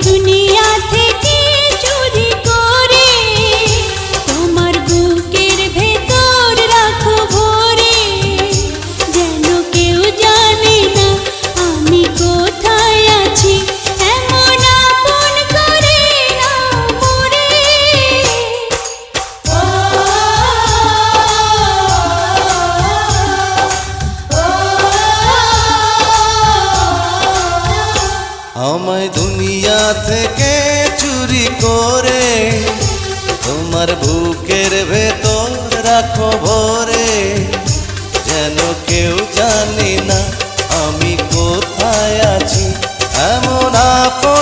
দুনিয়া থেকে চুরি করে তোমার বুকের ভেতর রাখো ভরে, যেন কেউ জানে না আমি কোথায় আছি, এমন আপন করে নাও মোরে। আমায় দুনিয়া থেকে চুরি করে তোমার বুকের ভেতর রাখো ভরে, যেন কেউ জানে না আমি কোথায় আছি, এমন আপন